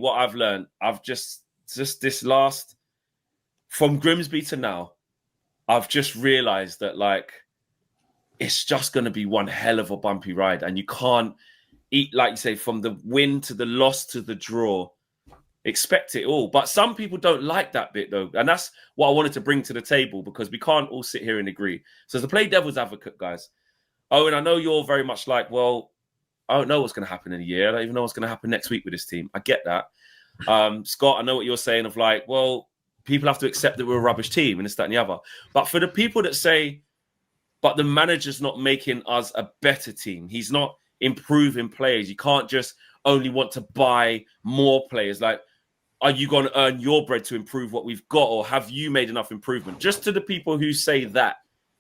What I've learned, I've just this last, from Grimsby to now, I've just realised that like it's just going to be one hell of a bumpy ride, and you can't eat, like you say, from the win to the loss to the draw. Expect it all. But some people don't like that bit though. And that's what I wanted to bring to the table, because we can't all sit here and agree. So to play devil's advocate, guys. Oh, and I know you're very much like, well, I don't know what's going to happen in a year. I don't even know what's going to happen next week with this team. I get that. Scott, I know what you're saying of like, well, people have to accept that we're a rubbish team and this, that, and the other. But for the people that say, but the manager's not making us a better team, he's not improving players. You can't just only want to buy more players. Like, are you going to earn your bread to improve what we've got, or have you made enough improvement? Just to the people who say that,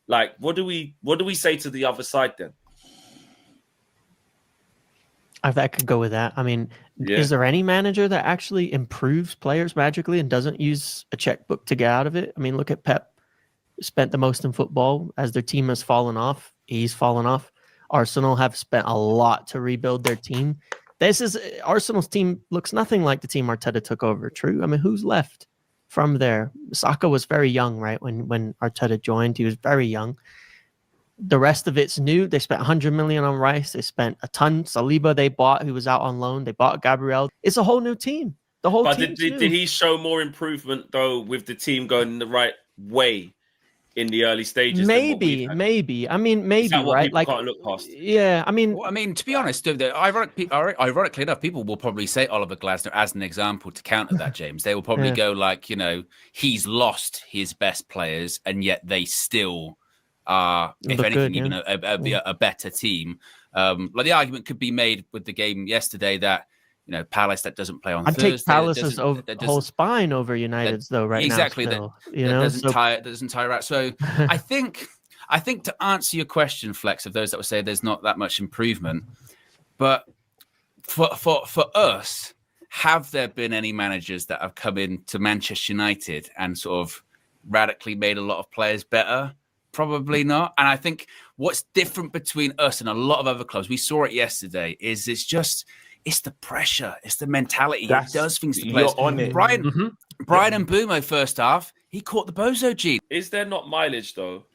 like, what do we say to the other side then? I could go with that. I mean, is there any manager that actually improves players magically and doesn't use a checkbook to get out of it? I mean, look at Pep. Spent the most in football. As their team has fallen off, he's fallen off. Arsenal have spent a lot to rebuild their team. Arsenal's team looks nothing like the team Arteta took over. True. I mean, who's left from there? Saka was very young, right? When Arteta joined, he was very young. The rest of it's new. They spent 100 million on Rice. They spent a ton. Saliba they bought, who was out on loan. They bought Gabriel. It's a whole new team. The whole team. Did he show more improvement though with the team going the right way in the early stages? Maybe. I mean, maybe, right? Like, can't look past. Yeah, I mean, to be honest, ironically enough, people will probably say Oliver Glasner as an example to counter that, James. They will probably go like, he's lost his best players, and yet they still are, if anything, even a better team. Like the argument could be made with the game yesterday that, Palace that doesn't play on Thursday. I'd take Palace's whole spine over United's though, right exactly, now. Exactly. That doesn't tire out. So I think to answer your question, Flex, of those that would say there's not that much improvement, but for us, have there been any managers that have come into Manchester United and sort of radically made a lot of players better? Probably not. And I think what's different between us and a lot of other clubs, we saw it yesterday, is it's the pressure, it's the mentality. It does things to players. You're on it. Brian Mbeumo, first half, he caught the bozo gene. Is there not mileage though,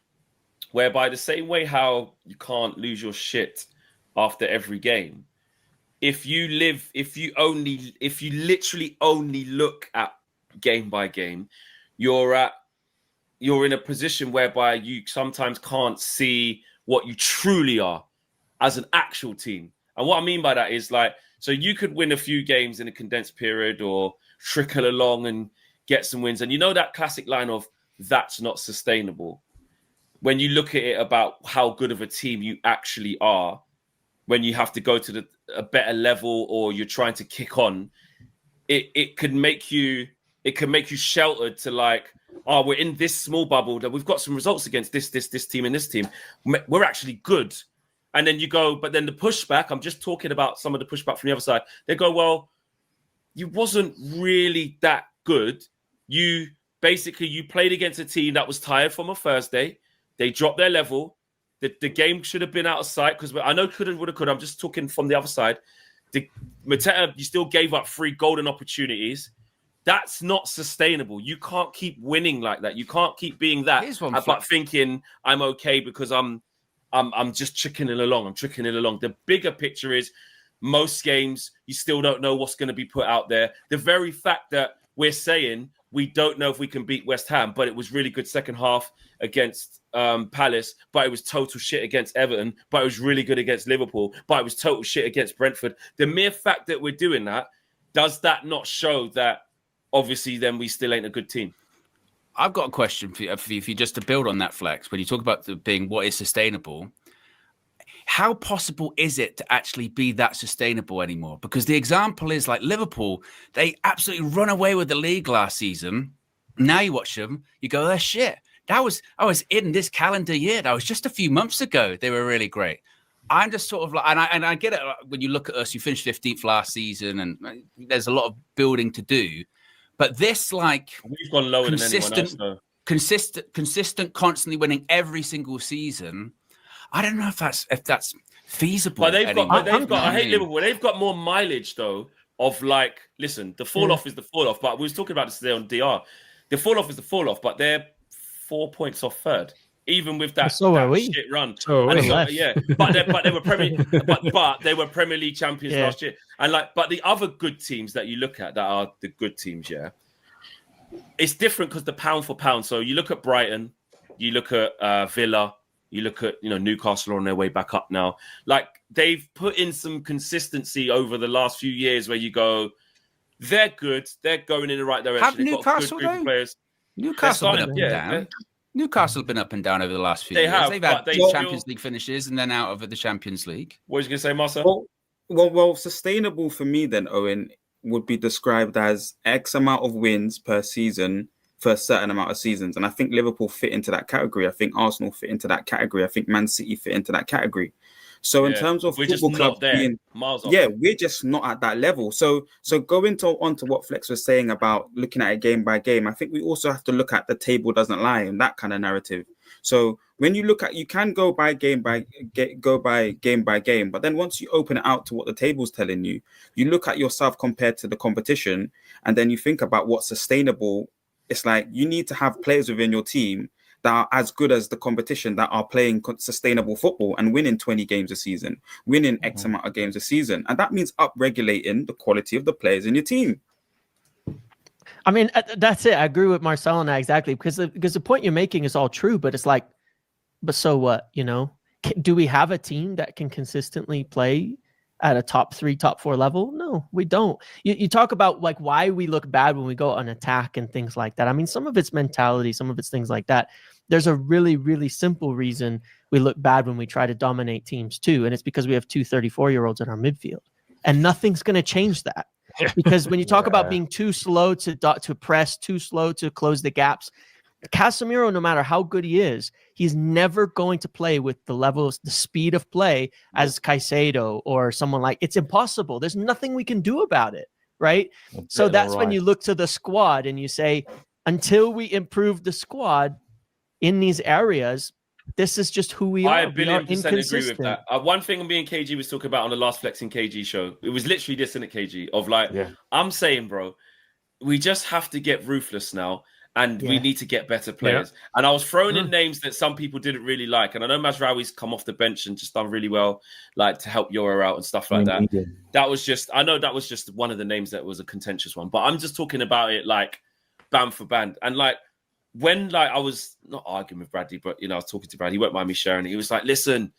whereby the same way how you can't lose your shit after every game, if you literally only look at game by game, you're in a position whereby you sometimes can't see what you truly are as an actual team. And what I mean by that is like, so you could win a few games in a condensed period or trickle along and get some wins. And that classic line of that's not sustainable. When you look at it about how good of a team you actually are, when you have to go to a better level or you're trying to kick on, it can make you sheltered to like, oh, we're in this small bubble that we've got some results against this team and this team. We're actually good. And then you go, but then the pushback, I'm just talking about some of the pushback from the other side. They go, well, you wasn't really that good. You played against a team that was tired from a Thursday. They dropped their level. The game should have been out of sight because I know could have, would have, could. I'm just talking from the other side. Mateta, you still gave up 3 golden opportunities. That's not sustainable. You can't keep winning like that. You can't keep being that, but thinking I'm okay because I'm just tricking along. The bigger picture is most games, you still don't know what's going to be put out there. The very fact that we're saying we don't know if we can beat West Ham, but it was really good second half against Palace, but it was total shit against Everton, but it was really good against Liverpool, but it was total shit against Brentford. The mere fact that we're doing that, does that not show that obviously then we still ain't a good team? I've got a question for you just to build on that, Flex. When you talk about being what is sustainable, how possible is it to actually be that sustainable anymore? Because the example is like Liverpool, they absolutely run away with the league last season. Now you watch them, you go, oh, shit. I was in this calendar year. That was just a few months ago. They were really great. I'm just sort of like, and I get it. When you look at us, you finished 15th last season, and there's a lot of building to do. But this, like, we've gone lower than anyone else, though. Consistent, constantly winning every single season. I don't know if that's feasible. But I hate Liverpool. They've got more mileage though of like, listen, the fall off is the fall off. But we was talking about this today on DR. The fall off is the fall off, but they're 4 points off third, even with that, that shit run. So yeah, but they were Premier League champions last year. And like, but the other good teams that you look at that are the good teams, it's different because the pound for pound. So you look at Brighton, you look at Villa, you look at Newcastle are on their way back up now. Like they've put in some consistency over the last few years where you go, they're good, they're going in the right direction. Have Newcastle though? Players. Newcastle been up and down. Newcastle have been up and down over the last few years. They've had Champions League finishes and then out of the Champions League. What was you going to say, Marcel? Well, sustainable for me then, Owen, would be described as X amount of wins per season for a certain amount of seasons. And I think Liverpool fit into that category. I think Arsenal fit into that category. I think Man City fit into that category. So in terms of we're football just clubs not there. being, miles off. we're just not at that level. So going onto what Flex was saying about looking at it game by game, I think we also have to look at the table doesn't lie and that kind of narrative. So when you look at, you can go by game by game, but then once you open it out to what the table's telling you, you look at yourself compared to the competition, and then you think about what's sustainable. It's like you need to have players within your team that are as good as the competition, that are playing sustainable football and winning 20 games a season, winning X amount of games a season. And that means up-regulating the quality of the players in your team. I mean, that's it. I agree with Marcel on that exactly, because the point you're making is all true, but it's like, but so what, do we have a team that can consistently play at a top 3, top 4 level? No, we don't. You talk about like why we look bad when we go on attack and things like that. I mean, some of it's mentality, some of it's things like that. There's a really, really simple reason we look bad when we try to dominate teams too. And it's because we have 2 34-year-olds in our midfield, and nothing's going to change that. Because when you talk about being too slow to press, too slow to close the gaps, Casemiro, no matter how good he is, he's never going to play with the levels, the speed of play as Caicedo or someone like. It's impossible. There's nothing we can do about it, right? So that's when you look to the squad and you say, until we improve the squad in these areas, this is just who we are. I a billion percent agree with that. One thing me and KG was talking about on the last Flexing KG show, it was literally this in the KG of like, I'm saying, bro, we just have to get ruthless now. And we need to get better players. Yeah. And I was throwing in names that some people didn't really like. And I know Mazraoui's come off the bench and just done really well, like to help Yora out and stuff like that. That was just one of the names that was a contentious one. But I'm just talking about it like band for band. And like when like I was not arguing with Bradley, but I was talking to Brad, he won't mind me sharing it. He was like, listen,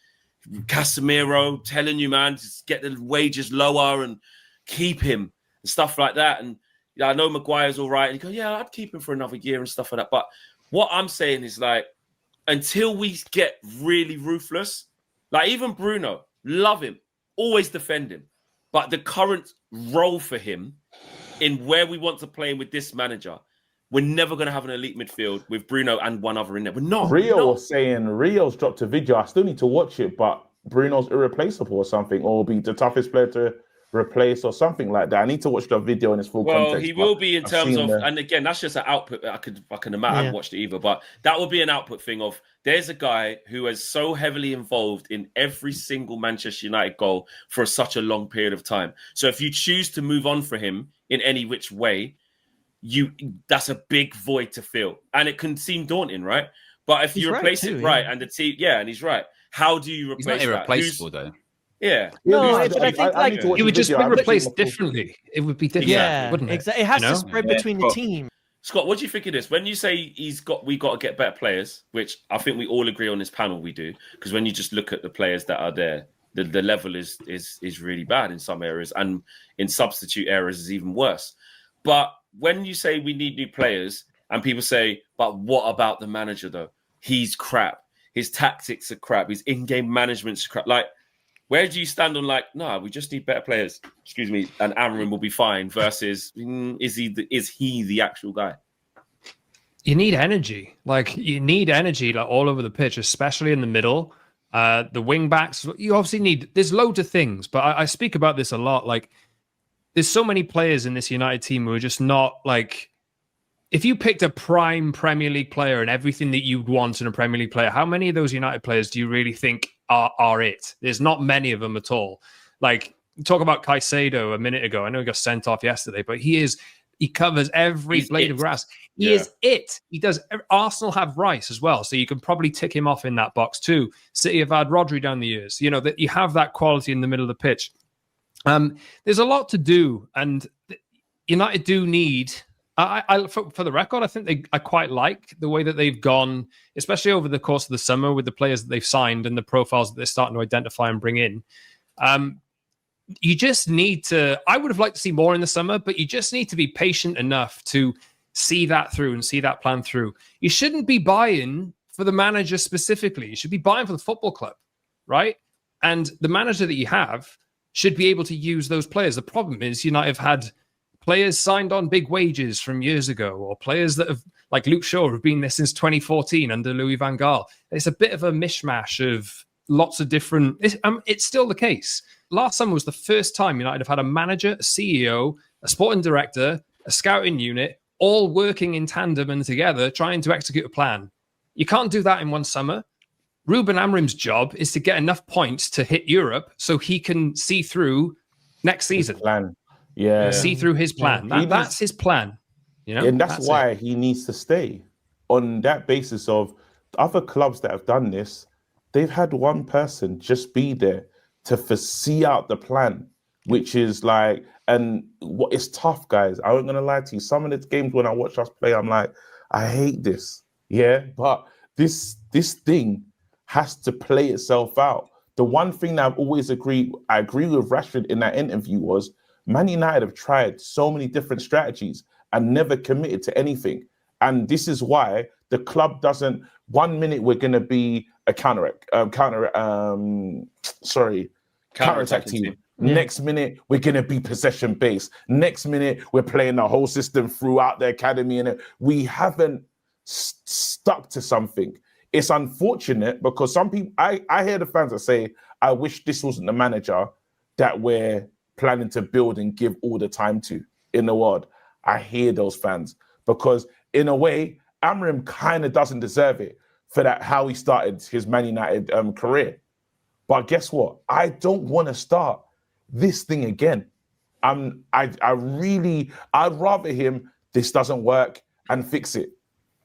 Casemiro, telling you, man, just get the wages lower and keep him and stuff like that. And I know Maguire's all right. And he goes, yeah, I'd keep him for another year and stuff like that. But what I'm saying is like, until we get really ruthless, like even Bruno, love him, always defend him. But the current role for him in where we want to play with this manager, we're never going to have an elite midfield with Bruno and one other in there. We're not. Was saying, Rio's dropped a video. I still need to watch it, but Bruno's irreplaceable or something, or be the toughest player to replace or something like that. I need to watch the video in its full context. Well, he will be in terms of, and again, that's just an output. I can imagine. I haven't watched it either, but that will be an output thing of there's a guy who is so heavily involved in every single Manchester United goal for such a long period of time. So if you choose to move on for him in any which way, that's a big void to fill, and it can seem daunting, right? But if you replace it right, and the team, and he's right. How do you replace? He's not irreplaceable though. Yeah. No, but I think like it would just be replaced differently. It would be different, wouldn't it? Exactly. It has to spread between the team. Scott, what do you think of this? When you say we got to get better players, which I think we all agree on this panel we do, because when you just look at the players that are there, the level is really bad in some areas, and in substitute areas is even worse. But when you say we need new players, and people say, but what about the manager though? He's crap. His tactics are crap. His in-game management's crap. Like, where do you stand on like, no, we just need better players, excuse me, and Amorim will be fine versus is he the actual guy? You need energy. Like you need energy like all over the pitch, especially in the middle. The wing backs, you obviously need, there's loads of things, but I speak about this a lot. Like there's so many players in this United team who are just not like, if you picked a prime Premier League player and everything that you'd want in a Premier League player, how many of those United players do you really think are it? There's not many of them at all. Like talk about Caicedo a minute ago. I know he got sent off yesterday, but he covers every blade of grass. He is it. He does. Arsenal have Rice as well, so you can probably tick him off in that box too. City have had Rodri down the years. You know, that you have that quality in the middle of the pitch. There's a lot to do, and United do need. For the record, I think I quite like the way that they've gone, especially over the course of the summer with the players that they've signed and the profiles that they're starting to identify and bring in. You just need to, I would have liked to see more in the summer, but you just need to be patient enough to see that through and see that plan through. You shouldn't be buying for the manager specifically. You should be buying for the football club, right? And the manager that you have should be able to use those players. The problem is United have had players signed on big wages from years ago, or players that have, like Luke Shaw, have been there since 2014 under Louis van Gaal. It's a bit of a mishmash of lots of different... It's still the case. Last summer was the first time United have had a manager, a CEO, a sporting director, a scouting unit, all working in tandem and together trying to execute a plan. You can't do that in one summer. Ruben Amorim's job is to get enough points to hit Europe so he can see through next season. His plan. Yeah. See through his plan. That's his plan. You know? And that's why he needs to stay. On that basis of other clubs that have done this, they've had one person just be there to foresee out the plan, which is like, and what is tough, guys. I ain't gonna lie to you. Some of the games when I watch us play, I'm like, I hate this. Yeah, but this thing has to play itself out. The one thing that I agree with Rashford in that interview was Man United have tried so many different strategies and never committed to anything. And this is why the club doesn't, 1 minute we're going to be a counter-attacking team. Next minute, we're going to be possession based. Next minute, we're playing the whole system throughout the academy. And we haven't stuck to something. It's unfortunate because some people, I hear the fans that say, I wish this wasn't the manager that we're planning to build and give all the time to in the world. I hear those fans because in a way, Amorim kind of doesn't deserve it for that, how he started his Man United career. But guess what? I don't want to start this thing again. I'd rather him, this doesn't work and fix it.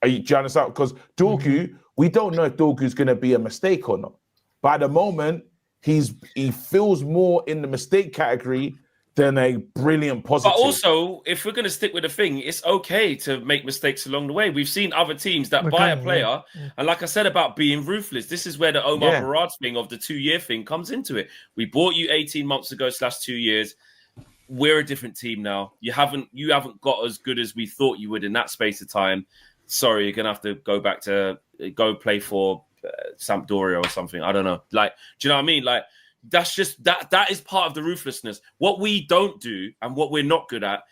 Do you understand? Because Dorgu, we don't know if Dorgu's going to be a mistake or not. But at the moment, he feels more in the mistake category than a brilliant positive. But also, if we're going to stick with the thing, it's okay to make mistakes along the way. We've seen other teams that buy a player, and like I said about being ruthless, this is where the Omar Barad thing of the 2-year thing comes into it. We bought you 18 months ago / 2 years. We're a different team now. You haven't got as good as we thought you would in that space of time. Sorry, you're going to have to go play for Sampdoria or something. I don't know. Like, do you know what I mean? Like, that's just that is part of the ruthlessness. What we don't do and what we're not good at,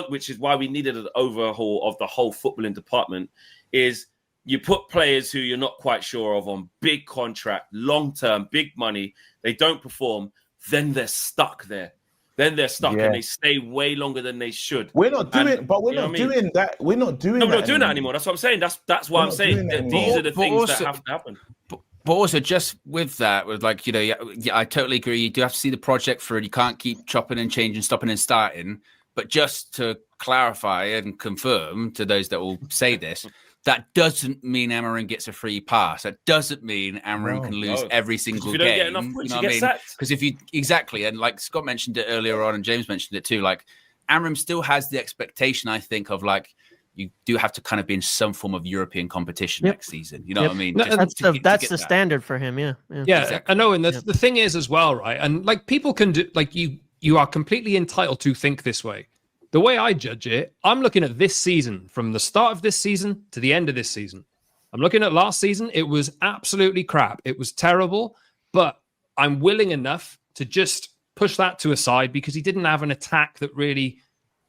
which is why we needed an overhaul of the whole footballing department, is you put players who you're not quite sure of on big contract, long-term, big money. They don't perform, then they're stuck there. And they stay way longer than they should. We're not doing, but we're not doing that. We're not doing that. We're not doing that anymore. That's what I'm saying. That's why I'm saying that these are the things that have to happen. But also, just with that, with like, you know, I totally agree. You do have to see the project through. You can't keep chopping and changing, stopping and starting. But just to clarify and confirm to those that will say this, that doesn't mean Amorim gets a free pass. That doesn't mean Amorim can lose every single game. If you don't get enough points, you get sacked. Because exactly, and like Scott mentioned it earlier on, and James mentioned it too, like Amorim still has the expectation, I think, of like, you do have to kind of be in some form of European competition next season. You know what I mean? No, that's the standard for him. Yeah. Exactly. I know. And the thing is as well, right? And like people can do, like you are completely entitled to think this way. The way I judge it, I'm looking at this season, from the start of this season to the end of this season. I'm looking at last season. It was absolutely crap. It was terrible, but I'm willing enough to just push that to a side because he didn't have an attack that really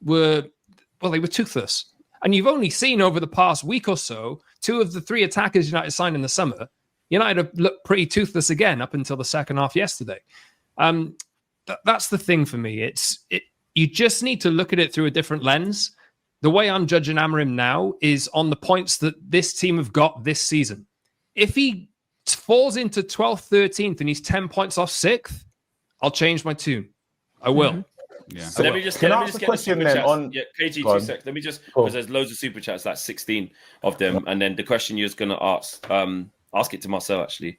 they were toothless. And you've only seen over the past week or so, 2 of the 3 attackers United signed in the summer, United have looked pretty toothless again up until the second half yesterday. That's the thing for me. You just need to look at it through a different lens. The way I'm judging Amorim now is on the points that this team have got this season. If he falls into 12th, 13th, and he's 10 points off 6th, I'll change my tune. I will. Yeah. So let me just can let I me ask just a get question the super then chats. on? Yeah, KG Go on. 2 seconds. Let me just Cool. because there's loads of super chats, like 16 of them, and then the question you're going to ask it to Marcel actually.